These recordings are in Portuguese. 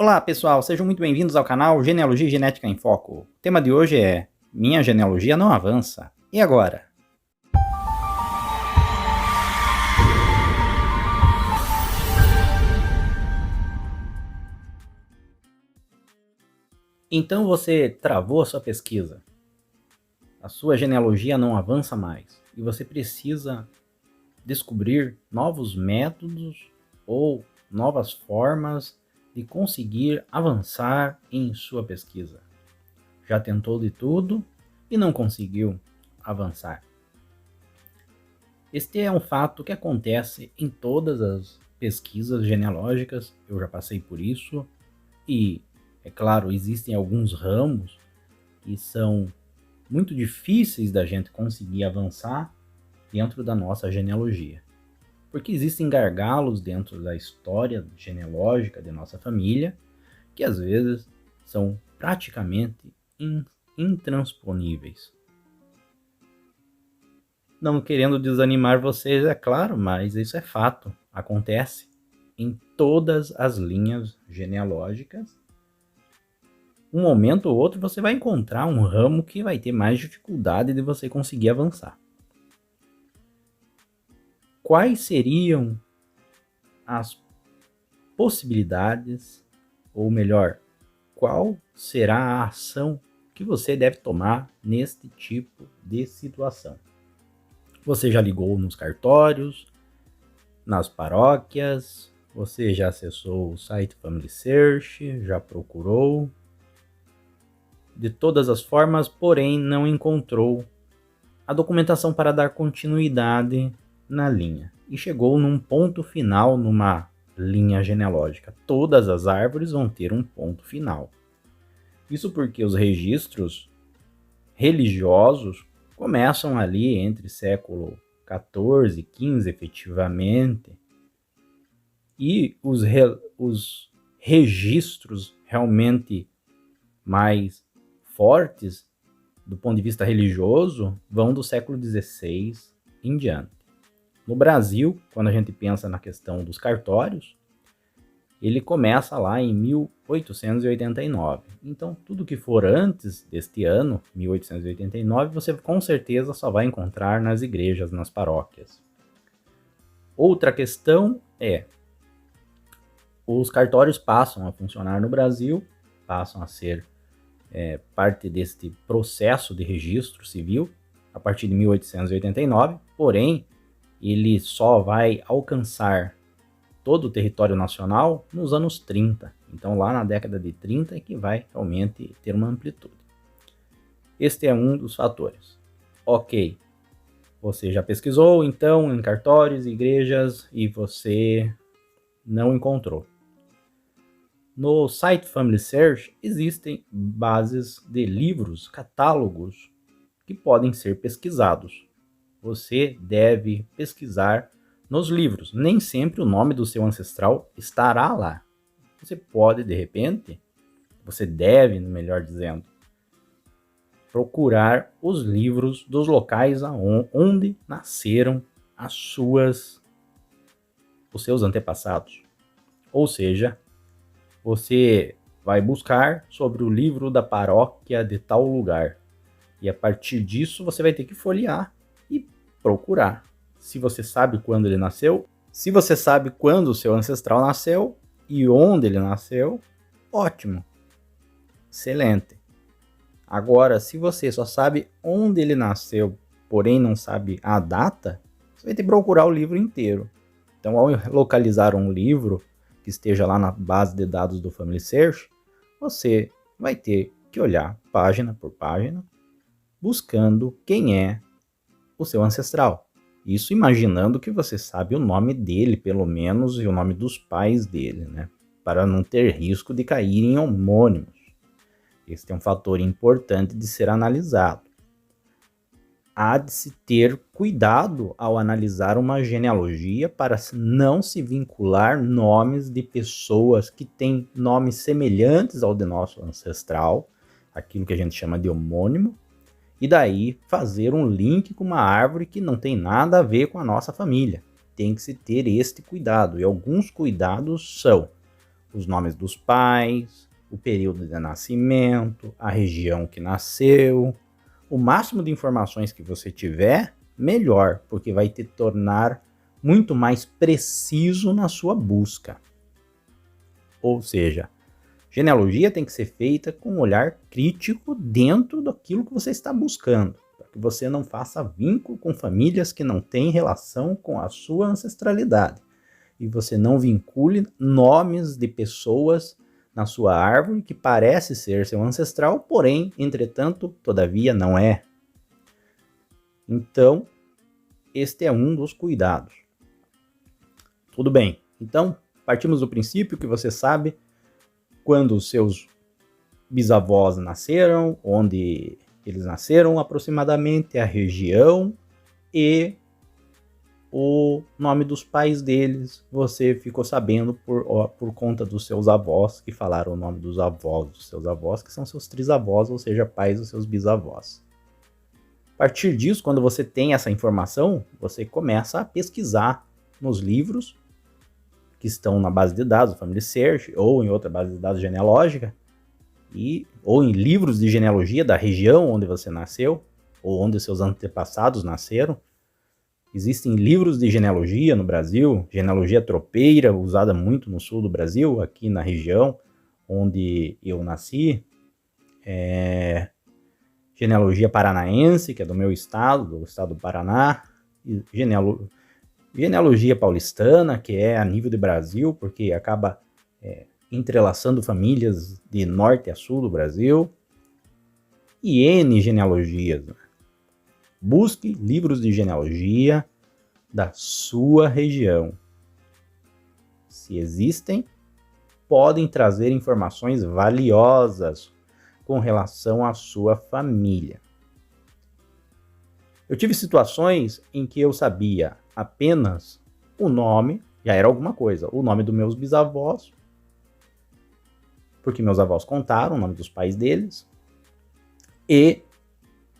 Olá pessoal, sejam muito bem-vindos ao canal Genealogia e Genética em Foco. O tema de hoje é Minha genealogia não avança. E agora? Então você travou a sua pesquisa. A sua genealogia não avança mais. E você precisa descobrir novos métodos ou novas formas de conseguir avançar em sua pesquisa. Já tentou de tudo e não conseguiu avançar. Este é um fato que acontece em todas as pesquisas genealógicas, eu já passei por isso, e, é claro, existem alguns ramos que são muito difíceis da gente conseguir avançar dentro da nossa genealogia. Porque existem gargalos dentro da história genealógica de nossa família que às vezes são praticamente intransponíveis. Não querendo desanimar vocês, é claro, mas isso é fato. Acontece em todas as linhas genealógicas. Um momento ou outro você vai encontrar um ramo que vai ter mais dificuldade de você conseguir avançar. Quais seriam as possibilidades, ou melhor, qual será a ação que você deve tomar neste tipo de situação? Você já ligou nos cartórios, nas paróquias, você já acessou o site Family Search, já procurou. De todas as formas, porém, não encontrou a documentação para dar continuidade na linha. E chegou num ponto final numa linha genealógica. Todas as árvores vão ter um ponto final. Isso porque os registros religiosos começam ali entre século XIV e XV, efetivamente, e os registros realmente mais fortes do ponto de vista religioso vão do século XVI em diante. No Brasil, quando a gente pensa na questão dos cartórios, ele começa lá em 1889. Então, tudo que for antes deste ano, 1889, você com certeza só vai encontrar nas igrejas, nas paróquias. Outra questão é, os cartórios passam a funcionar no Brasil, passam a ser parte deste processo de registro civil a partir de 1889, porém, ele só vai alcançar todo o território nacional nos anos 30. Então, lá na década de 30 é que vai realmente ter uma amplitude. Este é um dos fatores. Ok, você já pesquisou, então, em cartórios, igrejas, e você não encontrou. No site Family Search existem bases de livros, catálogos, que podem ser pesquisados. Você deve pesquisar nos livros. Nem sempre o nome do seu ancestral estará lá. Você pode, de repente, você deve, melhor dizendo, procurar os livros dos locais onde nasceram os seus antepassados. Ou seja, você vai buscar sobre o livro da paróquia de tal lugar. E a partir disso você vai ter que folhear e procurar. Se você sabe quando ele nasceu, se você sabe quando o seu ancestral nasceu e onde ele nasceu, ótimo, excelente. Agora, se você só sabe onde ele nasceu, porém não sabe a data, você vai ter que procurar o livro inteiro. Então, ao localizar um livro que esteja lá na base de dados do Family Search, você vai ter que olhar página por página, buscando quem é o seu ancestral. Isso imaginando que você sabe o nome dele, pelo menos, e o nome dos pais dele, né? Para não ter risco de cair em homônimos. Esse é um fator importante de ser analisado. Há de se ter cuidado ao analisar uma genealogia para não se vincular nomes de pessoas que têm nomes semelhantes ao de nosso ancestral, aquilo que a gente chama de homônimo, e daí fazer um link com uma árvore que não tem nada a ver com a nossa família. Tem que se ter este cuidado, e alguns cuidados são os nomes dos pais, o período de nascimento, a região que nasceu. O máximo de informações que você tiver, melhor, porque vai te tornar muito mais preciso na sua busca. Ou seja, genealogia tem que ser feita com um olhar crítico dentro daquilo que você está buscando, para que você não faça vínculo com famílias que não têm relação com a sua ancestralidade. E você não vincule nomes de pessoas na sua árvore que parece ser seu ancestral, porém, entretanto, todavia não é. Então, este é um dos cuidados. Tudo bem. Então, partimos do princípio que você sabe quando os seus bisavós nasceram, onde eles nasceram aproximadamente, a região e o nome dos pais deles. Você ficou sabendo por conta dos seus avós, que falaram o nome dos avós dos seus avós, que são seus trisavós, ou seja, pais dos seus bisavós. A partir disso, quando você tem essa informação, você começa a pesquisar nos livros que estão na base de dados, o Family Search, ou em outra base de dados genealógica, ou em livros de genealogia da região onde você nasceu, ou onde seus antepassados nasceram. Existem livros de genealogia no Brasil, genealogia tropeira, usada muito no sul do Brasil, aqui na região onde eu nasci, genealogia paranaense, que é do meu estado, do estado do Paraná, e genealogia paulistana, que é a nível de Brasil, porque acaba entrelaçando famílias de norte a sul do Brasil, e N genealogias. Busque livros de genealogia da sua região. Se existem, podem trazer informações valiosas com relação à sua família. Eu tive situações em que eu sabia apenas o nome, já era alguma coisa, o nome dos meus bisavós, porque meus avós contaram o nome dos pais deles, e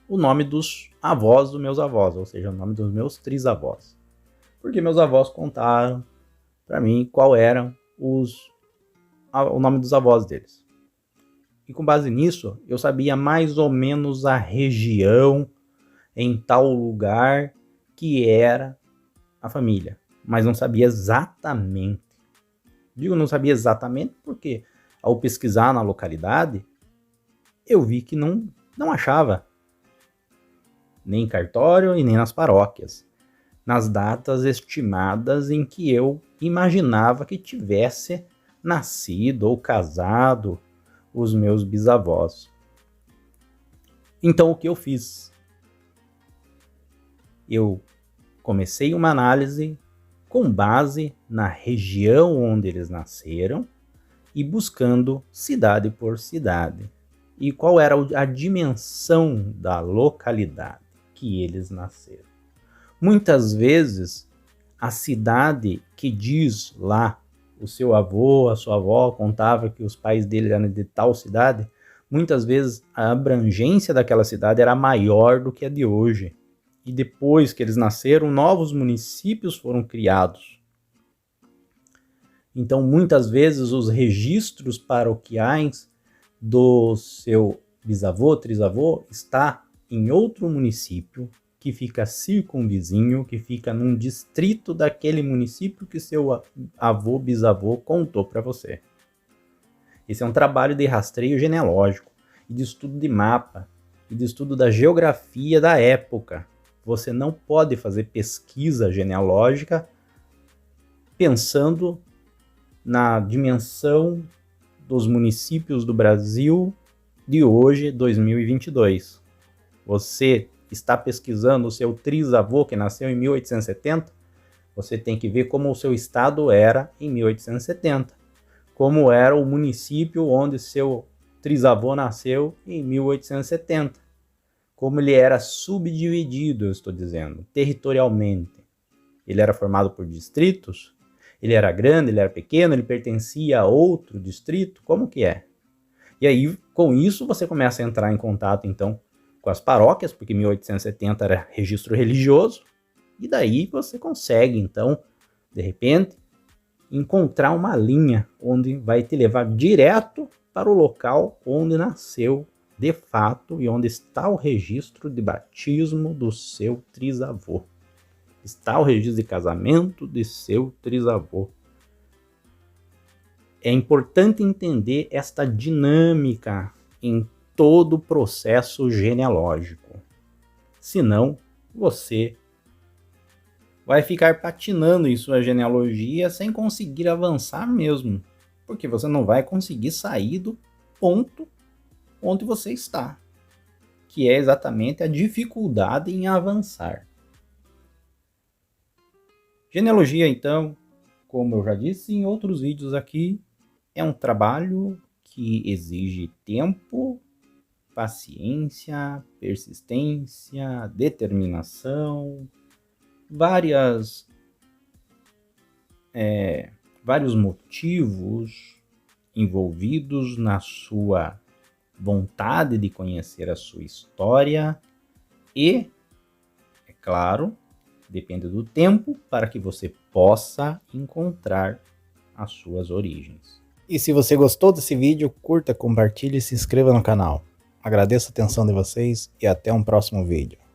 o nome dos avós dos meus avós, ou seja, o nome dos meus trisavós. Porque meus avós contaram para mim qual eram o nome dos avós deles. E com base nisso, eu sabia mais ou menos a região em tal lugar que era a família, mas não sabia exatamente. Digo não sabia exatamente porque ao pesquisar na localidade, eu vi que não achava, nem em cartório e nem nas paróquias, nas datas estimadas em que eu imaginava que tivesse nascido ou casado os meus bisavós. Então o que eu fiz? Eu comecei uma análise com base na região onde eles nasceram e buscando cidade por cidade. E qual era a dimensão da localidade que eles nasceram. Muitas vezes, a cidade que diz lá, o seu avô, a sua avó contava que os pais dele eram de tal cidade, muitas vezes a abrangência daquela cidade era maior do que a de hoje. E depois que eles nasceram, novos municípios foram criados. Então, muitas vezes, os registros paroquiais do seu bisavô, trisavô, está em outro município que fica circunvizinho, que fica num distrito daquele município que seu avô, bisavô contou para você. Esse é um trabalho de rastreio genealógico, e de estudo de mapa, e de estudo da geografia da época. Você não pode fazer pesquisa genealógica pensando na dimensão dos municípios do Brasil de hoje, 2022. Você está pesquisando o seu trisavô que nasceu em 1870, você tem que ver como o seu estado era em 1870, como era o município onde seu trisavô nasceu em 1870, como ele era subdividido, eu estou dizendo, territorialmente. Ele era formado por distritos? Ele era grande, ele era pequeno, ele pertencia a outro distrito? Como que é? E aí, com isso, você começa a entrar em contato, então, com as paróquias, porque 1870 era registro religioso, e daí você consegue, então, de repente, encontrar uma linha onde vai te levar direto para o local onde nasceu de fato e onde está o registro de batismo do seu trisavô. Está o registro de casamento de seu trisavô. É importante entender esta dinâmica em todo o processo genealógico. Senão, você vai ficar patinando em sua genealogia sem conseguir avançar mesmo, porque você não vai conseguir sair do ponto onde você está, que é exatamente a dificuldade em avançar. Genealogia, então, como eu já disse em outros vídeos aqui, é um trabalho que exige tempo, paciência, persistência, determinação, vários motivos envolvidos na sua vontade de conhecer a sua história e, é claro, depende do tempo para que você possa encontrar as suas origens. E se você gostou desse vídeo, curta, compartilhe e se inscreva no canal. Agradeço a atenção de vocês e até um próximo vídeo.